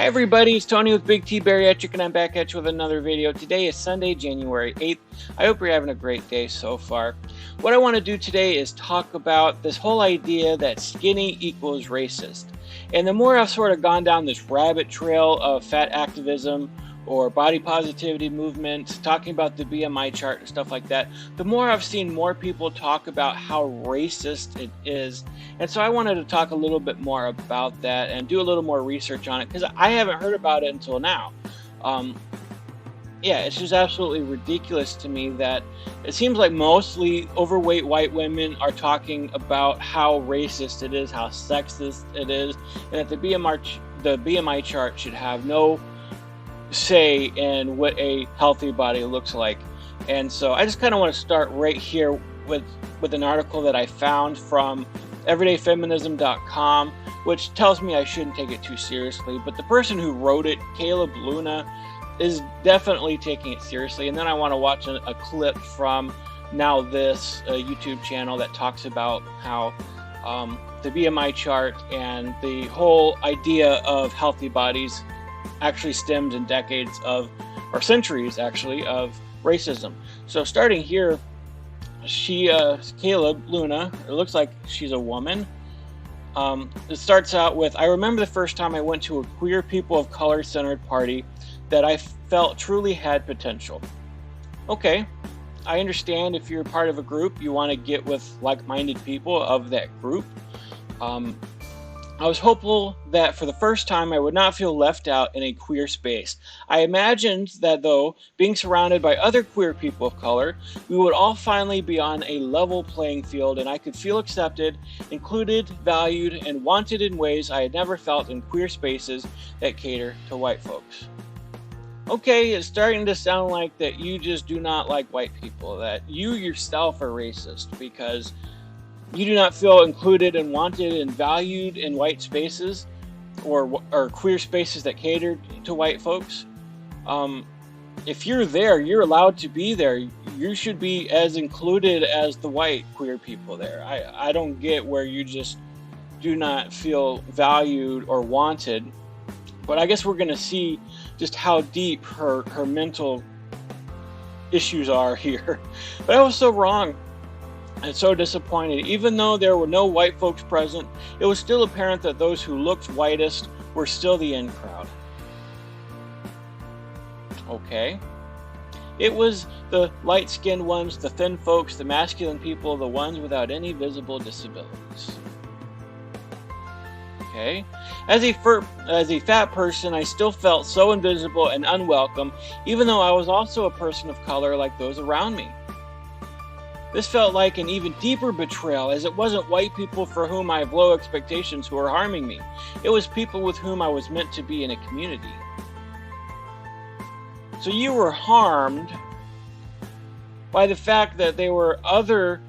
Hi everybody, it's Tony with Big T Bariatric and I'm back at you with another video. Today is Sunday, January 8th. I hope you're having a great day so far. What I want to do today is talk about this whole idea that skinny equals racist. And the more I've sort of gone down this rabbit trail of fat activism or body positivity movement, talking about the BMI chart and stuff like that, the more I've seen more people talk about how racist it is. And so I wanted to talk a little bit more about that and do a little more research on it because I haven't heard about it until now. Yeah, it's just absolutely ridiculous to me that it seems like mostly overweight white women are talking about how racist it is, how sexist it is, and that the BMI chart should have no say in what a healthy body looks like. And so I just kind of want to start right here with an article that I found from everydayfeminism.com, which tells me I shouldn't take it too seriously, but the person who wrote it, Caleb Luna, is definitely taking it seriously. And then I want to watch a clip from Now This, a YouTube channel that talks about how the BMI chart and the whole idea of healthy bodies actually stemmed in decades of, or centuries actually, of racism. So starting here, Caleb Luna, it looks like she's a woman. It starts out with, I remember the first time I went to a queer people of color centered party that I felt truly had potential. Okay, I understand if you're part of a group, you want to get with like-minded people of that group. I was hopeful that for the first time I would not feel left out in a queer space. I imagined that though, being surrounded by other queer people of color, we would all finally be on a level playing field and I could feel accepted, included, valued, and wanted in ways I had never felt in queer spaces that cater to white folks. Okay, it's starting to sound like that you just do not like white people, that you yourself are racist because you do not feel included and wanted and valued in white spaces or queer spaces that cater to white folks. If you're there, you're allowed to be there. You should be as included as the white queer people there. I don't get where you just do not feel valued or wanted. But I guess we're going to see just how deep her mental issues are here. But I was so wrong. And so disappointed. Even though there were no white folks present, it was still apparent that those who looked whitest were still the in crowd. Okay. It was the light-skinned ones, the thin folks, the masculine people, the ones without any visible disabilities. Okay. As a fat person, I still felt so invisible and unwelcome, even though I was also a person of color like those around me. This felt like an even deeper betrayal, as it wasn't white people for whom I have low expectations who were harming me. It was people with whom I was meant to be in a community. So you were harmed by the fact that there were other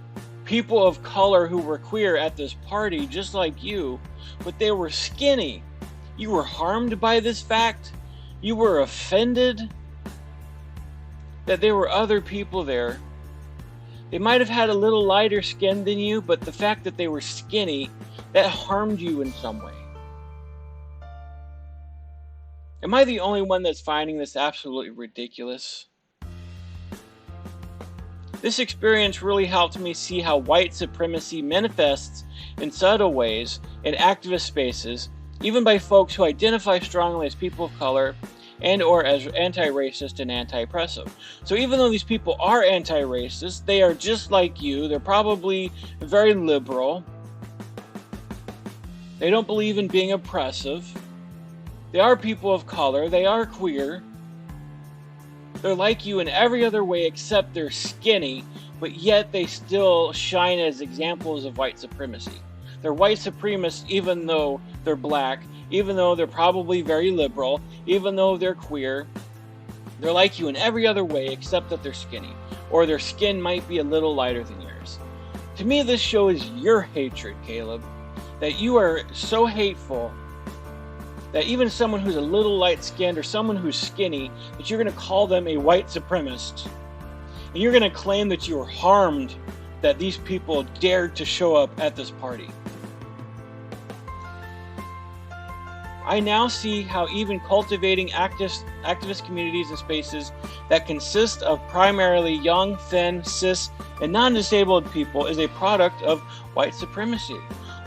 people of color who were queer at this party, just like you, but they were skinny. You were harmed by this fact. You were offended that there were other people there. They might have had a little lighter skin than you, but the fact that they were skinny, that harmed you in some way. Am I the only one that's finding this absolutely ridiculous? This experience really helped me see how white supremacy manifests in subtle ways in activist spaces, even by folks who identify strongly as people of color and or as anti-racist and anti-oppressive. So even though these people are anti-racist, they are just like you. They're probably very liberal. They don't believe in being oppressive. They are people of color. They are queer. They're like you in every other way except they're skinny, but yet they still shine as examples of white supremacy. They're white supremacists even though they're black, even though they're probably very liberal, even though they're queer. They're like you in every other way except that they're skinny, or their skin might be a little lighter than yours. To me, this shows your hatred, Caleb, that you are so hateful that even someone who's a little light-skinned or someone who's skinny, that you're going to call them a white supremacist. And you're going to claim that you were harmed that these people dared to show up at this party. I now see how even cultivating activist communities and spaces that consist of primarily young, thin, cis, and non-disabled people is a product of white supremacy.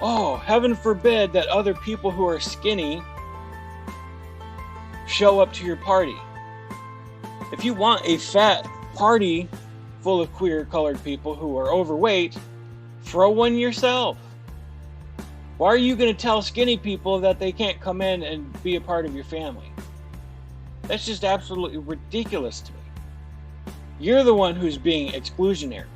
Oh, heaven forbid that other people who are skinny show up to your party. If you want a fat party full of queer colored people who are overweight, throw one yourself. Why are you going to tell skinny people that they can't come in and be a part of your family? That's just absolutely ridiculous to me. You're the one who's being exclusionary.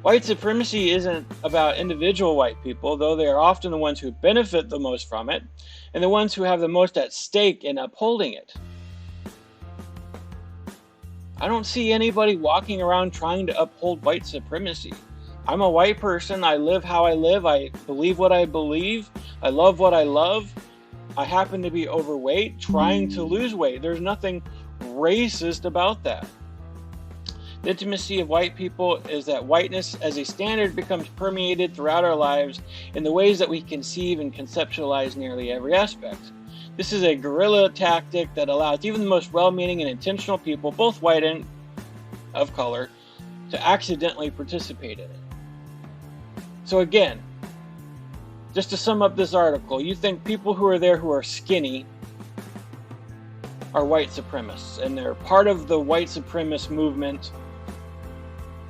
White supremacy isn't about individual white people, though they are often the ones who benefit the most from it, and the ones who have the most at stake in upholding it. I don't see anybody walking around trying to uphold white supremacy. I'm a white person. I live how I live. I believe what I believe. I love what I love. I happen to be overweight, trying to lose weight. There's nothing racist about that. The intimacy of white people is that whiteness as a standard becomes permeated throughout our lives in the ways that we conceive and conceptualize nearly every aspect. This is a guerrilla tactic that allows even the most well-meaning and intentional people, both white and of color, to accidentally participate in it. So again, just to sum up this article, you think people who are there who are skinny are white supremacists, and they're part of the white supremacist movement,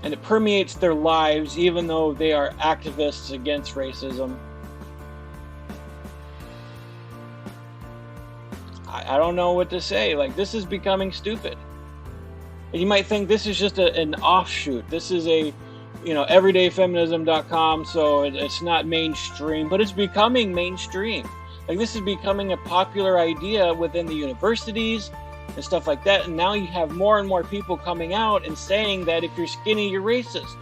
and it permeates their lives even though they are activists against racism. I don't know what to say. Like, this is becoming stupid. And you might think this is just an offshoot. This is a, everydayfeminism.com, so it's not mainstream, but it's becoming mainstream. Like, this is becoming a popular idea within the universities and stuff like that. And now you have more and more people coming out and saying that if you're skinny, you're racist.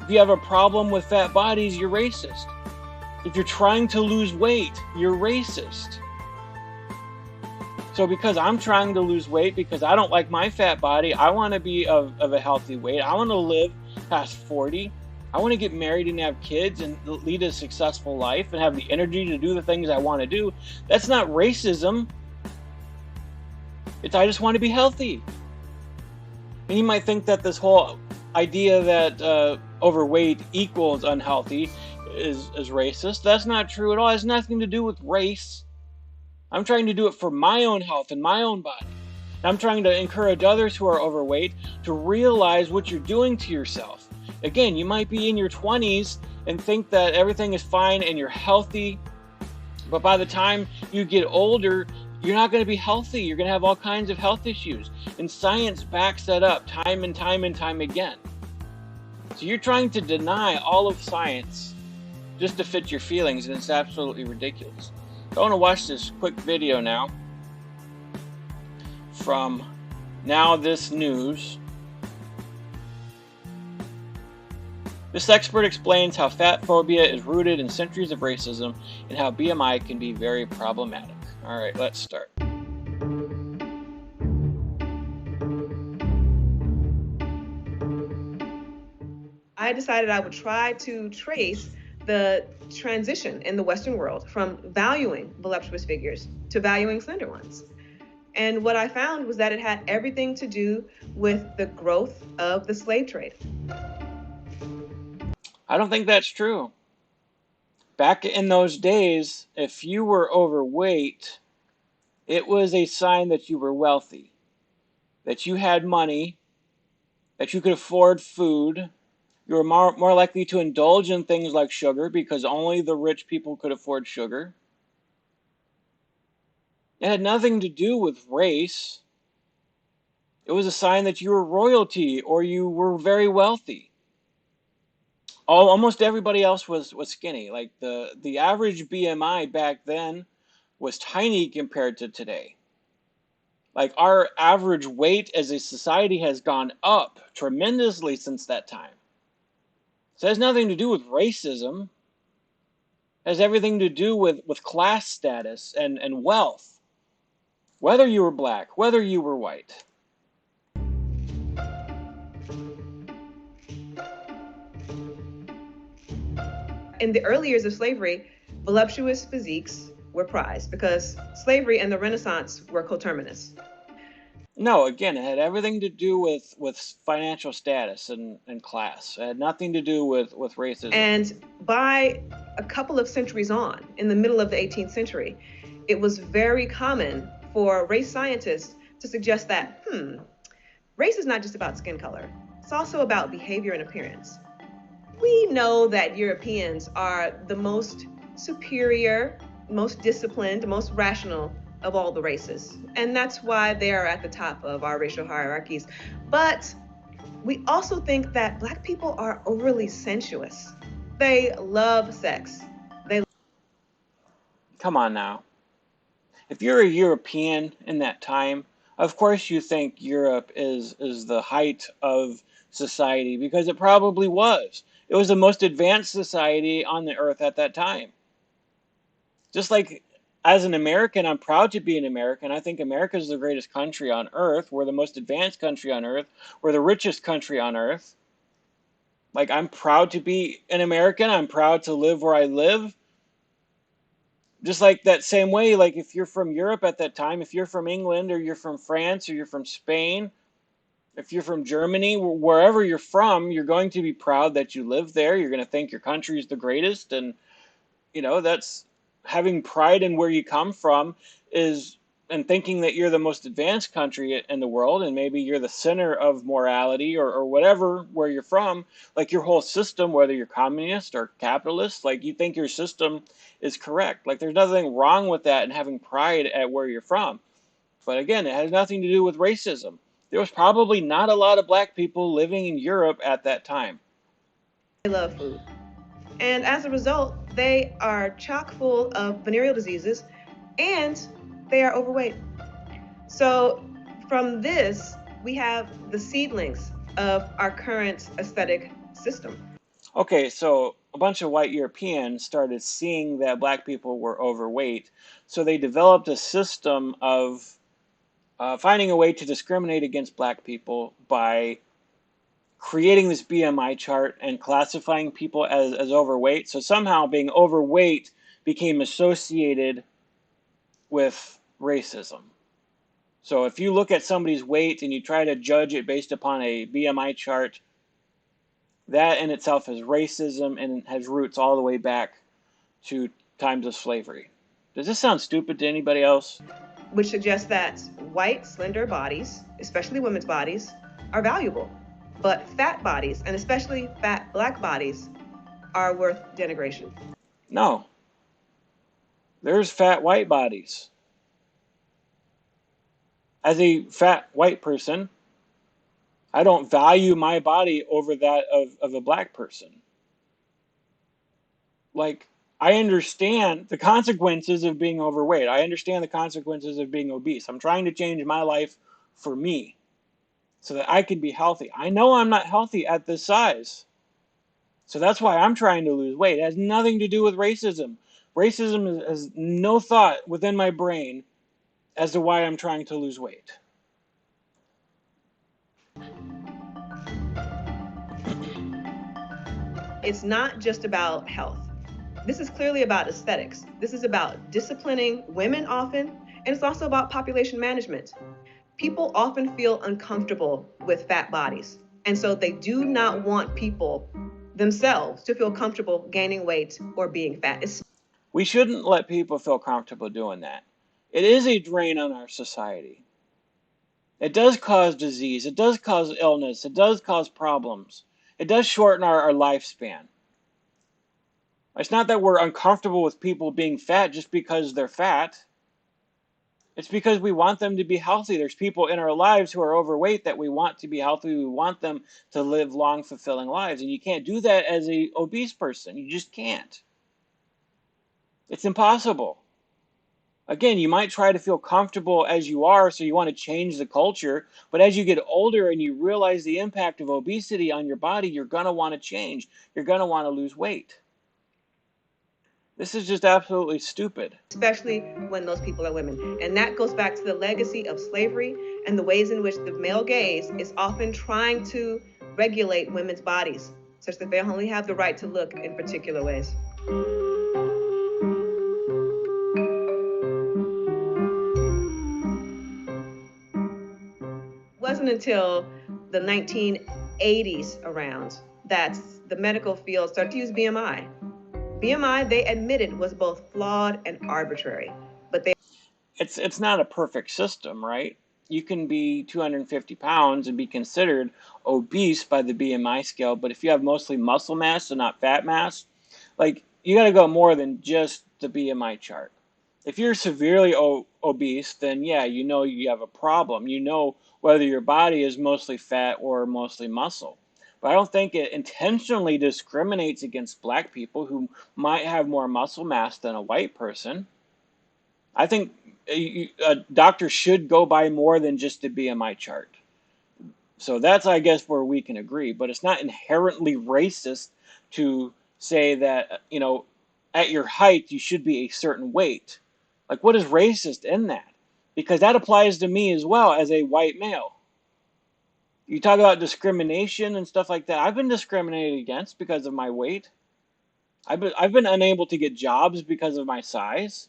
If you have a problem with fat bodies, you're racist. If you're trying to lose weight, you're racist. So because I'm trying to lose weight, because I don't like my fat body, I want to be of a healthy weight. I want to live past 40. I want to get married and have kids and lead a successful life and have the energy to do the things I want to do. That's not racism. It's I just want to be healthy. And you might think that this whole idea that overweight equals unhealthy is racist. That's not true at all. It has nothing to do with race. I'm trying to do it for my own health and my own body. And I'm trying to encourage others who are overweight to realize what you're doing to yourself. Again, you might be in your 20s and think that everything is fine and you're healthy, but by the time you get older, you're not going to be healthy. You're going to have all kinds of health issues. And science backs that up time and time and time again. So you're trying to deny all of science just to fit your feelings, and it's absolutely ridiculous. I want to watch this quick video now from Now This News. This expert explains how fat phobia is rooted in centuries of racism and how BMI can be very problematic. All right, let's start. I decided I would try to trace the transition in the Western world from valuing voluptuous figures to valuing slender ones. And what I found was that it had everything to do with the growth of the slave trade. I don't think that's true. Back in those days, if you were overweight, it was a sign that you were wealthy, that you had money, that you could afford food. You were more likely to indulge in things like sugar because only the rich people could afford sugar. It had nothing to do with race. It was a sign that you were royalty or you were very wealthy. Almost everybody else was skinny. Like the average BMI back then was tiny compared to today. Like, our average weight as a society has gone up tremendously since that time. So it has nothing to do with racism. It has everything to do with class status and wealth. Whether you were black, whether you were white. In the early years of slavery, voluptuous physiques were prized because slavery and the Renaissance were coterminous. No, again, it had everything to do with financial status and class. It had nothing to do with racism. And by a couple of centuries on, in the middle of the 18th century, it was very common for race scientists to suggest that, race is not just about skin color. It's also about behavior and appearance. We know that Europeans are the most superior, most disciplined, most rational of all the races. And that's why they are at the top of our racial hierarchies. But we also think that Black people are overly sensuous. They love sex. Come on now. If you're a European in that time, of course you think Europe is the height of society, because it probably was. It was the most advanced society on the earth at that time. Just like as an American, I'm proud to be an American. I think America is the greatest country on earth. We're the most advanced country on earth. We're the richest country on earth. Like, I'm proud to be an American. I'm proud to live where I live. Just like that same way, like if you're from Europe at that time, if you're from England or you're from France or you're from Spain, if you're from Germany, wherever you're from, you're going to be proud that you live there. You're going to think your country is the greatest. And, that's having pride in where you come from and thinking that you're the most advanced country in the world, and maybe you're the center of morality or whatever where you're from, like your whole system, whether you're communist or capitalist, like you think your system is correct. Like there's nothing wrong with that and having pride at where you're from. But again, it has nothing to do with racism. There was probably not a lot of Black people living in Europe at that time. They love food. And as a result, they are chock full of venereal diseases and they are overweight. So from this, we have the seedlings of our current aesthetic system. Okay, so a bunch of white Europeans started seeing that Black people were overweight, so they developed a system of finding a way to discriminate against Black people by creating this BMI chart and classifying people as overweight. So somehow being overweight became associated with racism. So if you look at somebody's weight and you try to judge it based upon a BMI chart, that in itself is racism and has roots all the way back to times of slavery. Does this sound stupid to anybody else? Which suggests that white, slender bodies, especially women's bodies, are valuable. But fat bodies, and especially fat Black bodies, are worth denigration. No. There's fat white bodies. As a fat white person, I don't value my body over that of a Black person. Like, I understand the consequences of being overweight. I understand the consequences of being obese. I'm trying to change my life for me so that I can be healthy. I know I'm not healthy at this size. So that's why I'm trying to lose weight. It has nothing to do with racism. Racism has no thought within my brain as to why I'm trying to lose weight. It's not just about health. This is clearly about aesthetics. This is about disciplining women often, and it's also about population management. People often feel uncomfortable with fat bodies, and so they do not want people themselves to feel comfortable gaining weight or being fat. We shouldn't let people feel comfortable doing that. It is a drain on our society. It does cause disease. It does cause illness. It does cause problems. It does shorten our lifespan. It's not that we're uncomfortable with people being fat just because they're fat. It's because we want them to be healthy. There's people in our lives who are overweight that we want to be healthy. We want them to live long, fulfilling lives. And you can't do that as an obese person. You just can't. It's impossible. Again, you might try to feel comfortable as you are, so you want to change the culture. But as you get older and you realize the impact of obesity on your body, you're going to want to change. You're going to want to lose weight. This is just absolutely stupid. Especially when those people are women. And that goes back to the legacy of slavery and the ways in which the male gaze is often trying to regulate women's bodies, such that they only have the right to look in particular ways. Wasn't until the 1980s around that the medical field started to use BMI. BMI, they admitted, was both flawed and arbitrary, but they It's not a perfect system, right? You can be 250 pounds and be considered obese by the BMI scale, but if you have mostly muscle mass and not fat mass, like you got to go more than just the BMI chart. If you're severely obese, then yeah, you know you have a problem. You know whether your body is mostly fat or mostly muscle. But I don't think it intentionally discriminates against black people who might have more muscle mass than a white person. I think a doctor should go by more than just a BMI chart. So that's, I guess, where we can agree. But it's not inherently racist to say that, at your height, you should be a certain weight. Like, what is racist in that? Because that applies to me as well as a white male. You talk about discrimination and stuff like that. I've been discriminated against because of my weight. I've been unable to get jobs because of my size.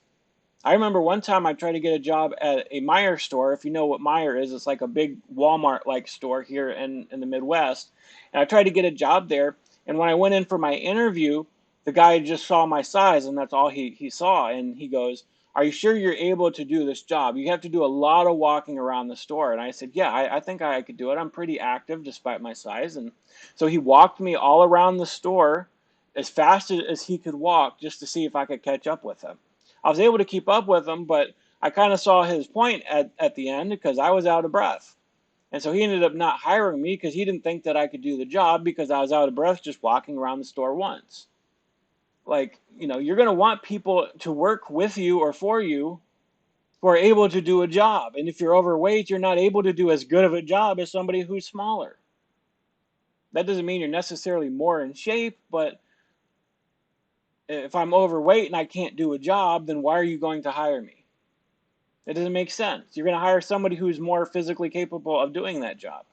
I remember one time I tried to get a job at a Meijer store. If you know what Meijer is, it's like a big Walmart-like store here in the Midwest. And I tried to get a job there. And when I went in for my interview, the guy just saw my size, and that's all he saw. And he goes, "Are you sure you're able to do this job? You have to do a lot of walking around the store." And I said, "Yeah, I think I could do it. I'm pretty active despite my size." And so he walked me all around the store as fast as he could walk just to see if I could catch up with him. I was able to keep up with him, but I kind of saw his point at the end because I was out of breath. And so he ended up not hiring me because he didn't think that I could do the job because I was out of breath just walking around the store once. Like, you're going to want people to work with you or for you who are able to do a job. And if you're overweight, you're not able to do as good of a job as somebody who's smaller. That doesn't mean you're necessarily more in shape, but if I'm overweight and I can't do a job, then why are you going to hire me? It doesn't make sense. You're going to hire somebody who's more physically capable of doing that job.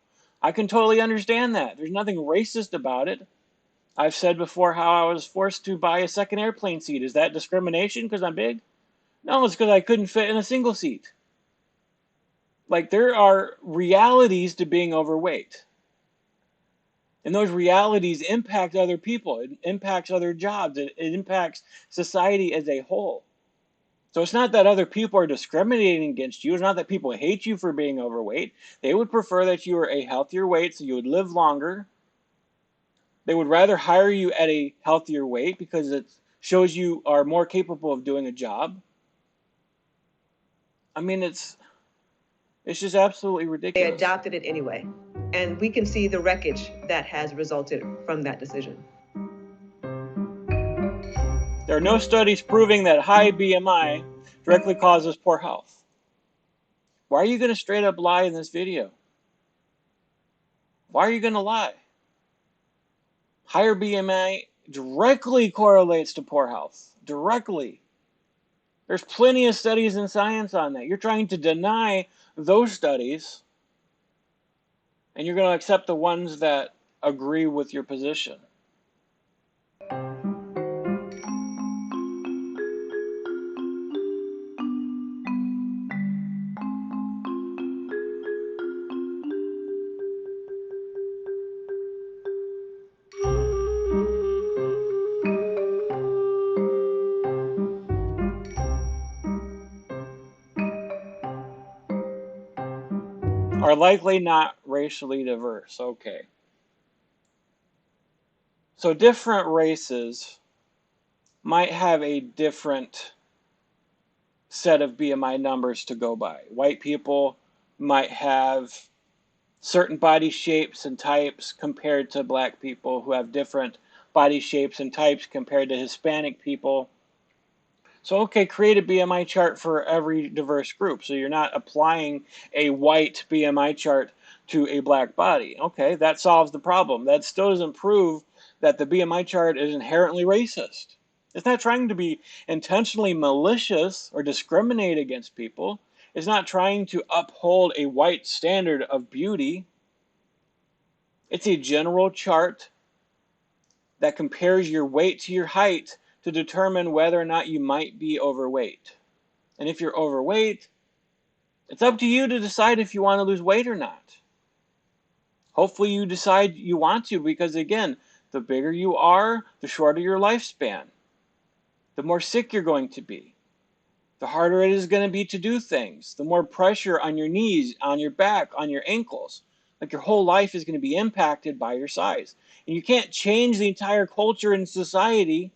I can totally understand that. There's nothing racist about it. I've said before how I was forced to buy a second airplane seat. Is that discrimination because I'm big? No, it's because I couldn't fit in a single seat. Like, there are realities to being overweight. And those realities impact other people. It impacts other jobs. It impacts society as a whole. So it's not that other people are discriminating against you. It's not that people hate you for being overweight. They would prefer that you were a healthier weight so you would live longer. They would rather hire you at a healthier weight because it shows you are more capable of doing a job. I mean, it's just absolutely they ridiculous. adopted it anyway. And we can see the wreckage that has resulted from that decision. There are no studies proving that high BMI directly causes poor health. Why are you going to straight up lie in this video? Why are you going to lie? Higher BMI directly correlates to poor health. Directly. There's plenty of studies in science on that. You're trying to deny those studies, and you're going to accept the ones that agree with your position. Are likely not racially diverse. Okay. So different races might have a different set of BMI numbers to go by. White people might have certain body shapes and types compared to black people who have different body shapes and types compared to Hispanic people. So, okay, create a BMI chart for every diverse group. So you're not applying a white BMI chart to a black body. Okay, that solves the problem. That still doesn't prove that the BMI chart is inherently racist. It's not trying to be intentionally malicious or discriminate against people. It's not trying to uphold a white standard of beauty. It's a general chart that compares your weight to your height to determine whether or not you might be overweight. And if you're overweight, it's up to you to decide if you want to lose weight or not. Hopefully you decide you want to, because again, the bigger you are, the shorter your lifespan, the more sick you're going to be, the harder it is going to be to do things, the more pressure on your knees, on your back, on your ankles. Like your whole life is going to be impacted by your size. And you can't change the entire culture and society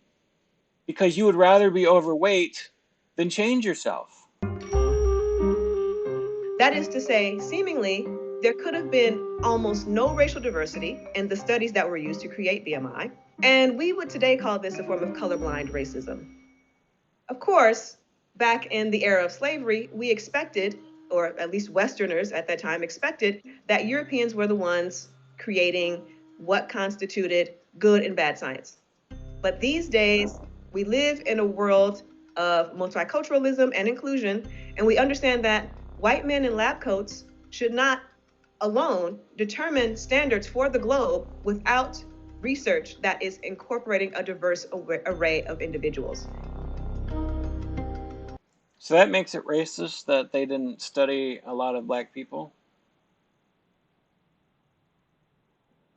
because you would rather be overweight than change yourself. That is to say, seemingly, there could have been almost no racial diversity in the studies that were used to create BMI, and we would today call this a form of colorblind racism. Of course, back in the era of slavery, we expected, or at least Westerners at that time expected, that Europeans were the ones creating what constituted good and bad science. But these days, we live in a world of multiculturalism and inclusion, and we understand that white men in lab coats should not alone determine standards for the globe without research that is incorporating a diverse array of individuals. So that makes it racist that they didn't study a lot of black people?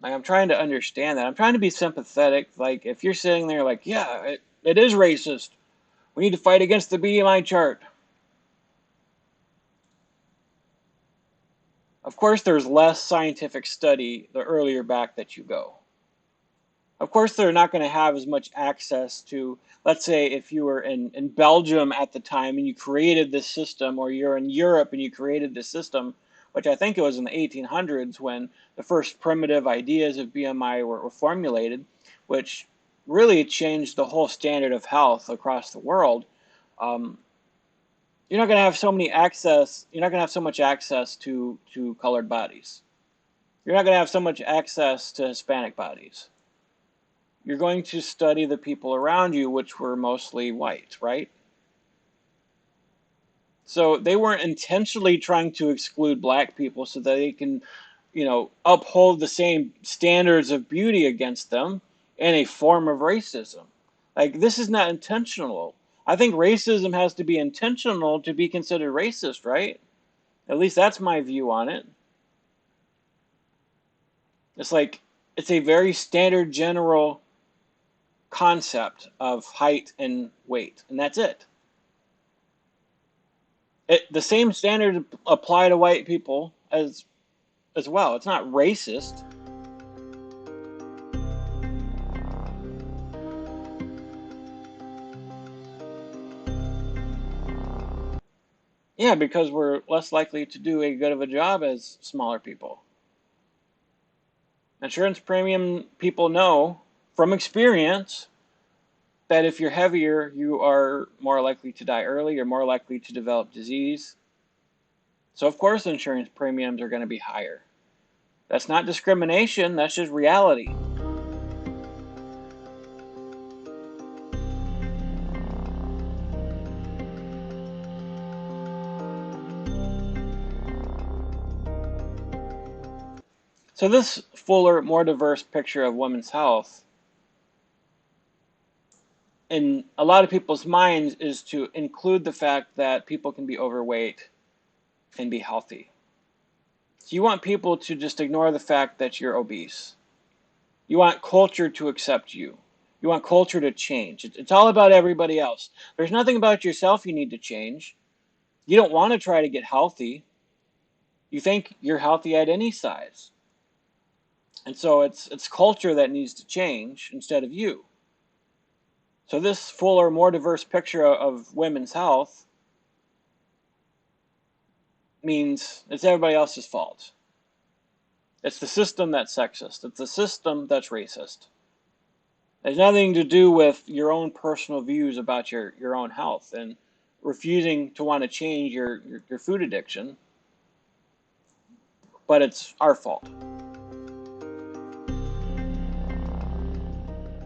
Like, I'm trying to understand that. I'm trying to be sympathetic. Like, if you're sitting there like, yeah, it is racist. We need to fight against the BMI chart. Of course, there's less scientific study the earlier back that you go. Of course, they're not going to have as much access to, let's say, if you were in Belgium at the time and you created this system, or you're in Europe and you created this system, which I think it was in the 1800s when the first primitive ideas of BMI were formulated, which really changed the whole standard of health across the world. You're not going to have so many access. You're not going to have so much access to colored bodies. You're not going to have so much access to Hispanic bodies. You're going to study the people around you, which were mostly white, right? So they weren't intentionally trying to exclude black people so that they can, uphold the same standards of beauty against them in a form of racism. Like, this is not intentional. I think racism has to be intentional to be considered racist, right? At least that's my view on it. It's like, it's a very standard general concept of height and weight, and that's it. The same standards apply to white people as well. It's not racist. Yeah, because we're less likely to do a good of a job as smaller people. Insurance premium people know from experience that if you're heavier, you are more likely to die early, you're more likely to develop disease. So of course insurance premiums are going to be higher. That's not discrimination, that's just reality. So this fuller, more diverse picture of women's health in a lot of people's minds is to include the fact that people can be overweight and be healthy. So you want people to just ignore the fact that you're obese. You want culture to accept you. You want culture to change. It's all about everybody else. There's nothing about yourself you need to change. You don't want to try to get healthy. You think you're healthy at any size. And so it's culture that needs to change instead of you. So this fuller, more diverse picture of women's health means it's everybody else's fault. It's the system that's sexist. It's the system that's racist. It has nothing to do with your own personal views about your own health and refusing to want to change your food addiction. But it's our fault.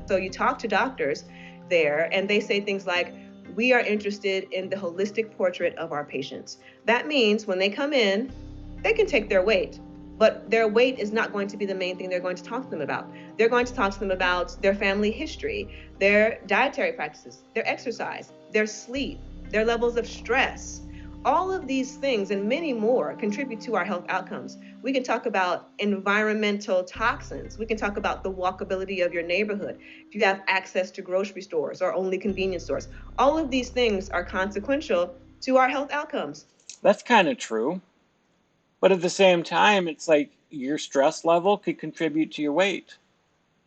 So you talk to doctors there and they say things like, we are interested in the holistic portrait of our patients. That means when they come in, they can take their weight, but their weight is not going to be the main thing they're going to talk to them about. They're going to talk to them about their family history, their dietary practices, their exercise, their sleep, their levels of stress. All of these things and many more contribute to our health outcomes. We can talk about environmental toxins. We can talk about the walkability of your neighborhood. If you have access to grocery stores or only convenience stores, all of these things are consequential to our health outcomes. That's kind of true. But at the same time, it's like your stress level could contribute to your weight.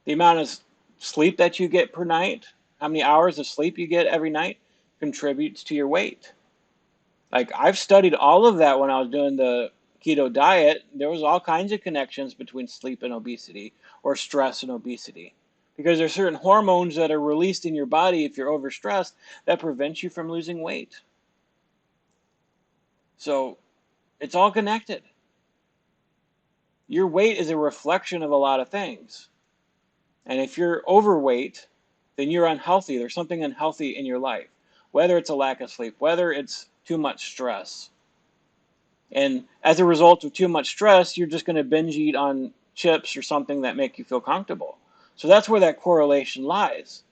The amount of sleep that you get per night, how many hours of sleep you get every night, contributes to your weight. Like, I've studied all of that when I was doing the keto diet. There was all kinds of connections between sleep and obesity, or stress and obesity. Because there's certain hormones that are released in your body if you're overstressed that prevent you from losing weight. So it's all connected. Your weight is a reflection of a lot of things. And if you're overweight, then you're unhealthy. There's something unhealthy in your life. Whether it's a lack of sleep, whether it's too much stress. And as a result of too much stress, you're just going to binge eat on chips or something that make you feel comfortable. So that's where that correlation lies.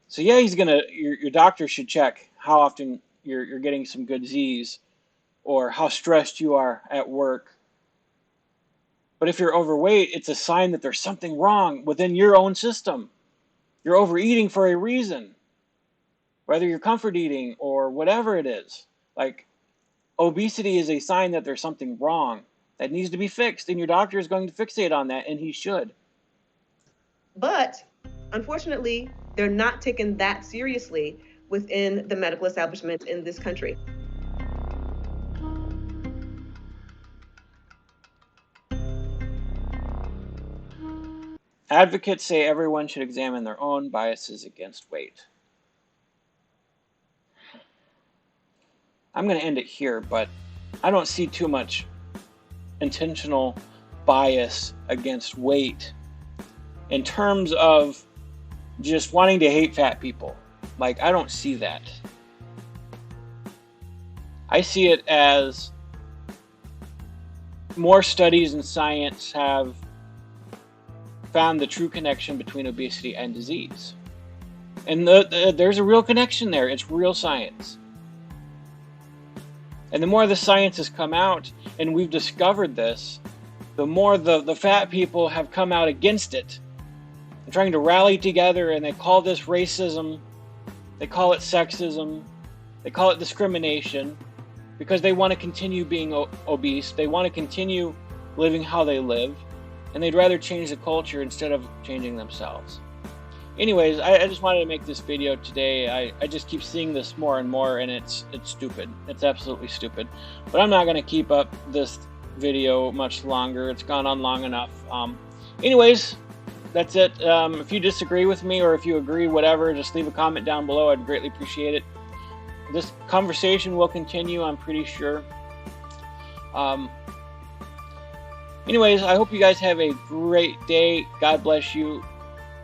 So yeah, your doctor should check how often you're getting some good Z's, or how stressed you are at work. But if you're overweight, it's a sign that there's something wrong within your own system. You're overeating for a reason. Whether you're comfort eating or whatever it is. Like, obesity is a sign that there's something wrong that needs to be fixed, and your doctor is going to fixate on that, and he should. But unfortunately, they're not taken that seriously within the medical establishment in this country. Advocates say everyone should examine their own biases against weight. I'm going to end it here, but I don't see too much intentional bias against weight in terms of just wanting to hate fat people. Like, I don't see that. I see it as more studies in science have found the true connection between obesity and disease. And there's a real connection there. It's real science. And the more the science has come out and we've discovered this, the more the fat people have come out against it. They're trying to rally together, and they call this racism, they call it sexism, they call it discrimination, because they want to continue being obese, they want to continue living how they live, and they'd rather change the culture instead of changing themselves. Anyways, I just wanted to make this video today. I just keep seeing this more and more, and it's stupid. It's absolutely stupid. But I'm not going to keep up this video much longer. It's gone on long enough. Anyways, that's it. If you disagree with me, or if you agree, whatever, just leave a comment down below. I'd greatly appreciate it. This conversation will continue, I'm pretty sure. Anyways, I hope you guys have a great day. God bless you.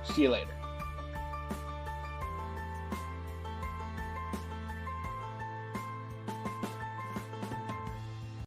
See you later.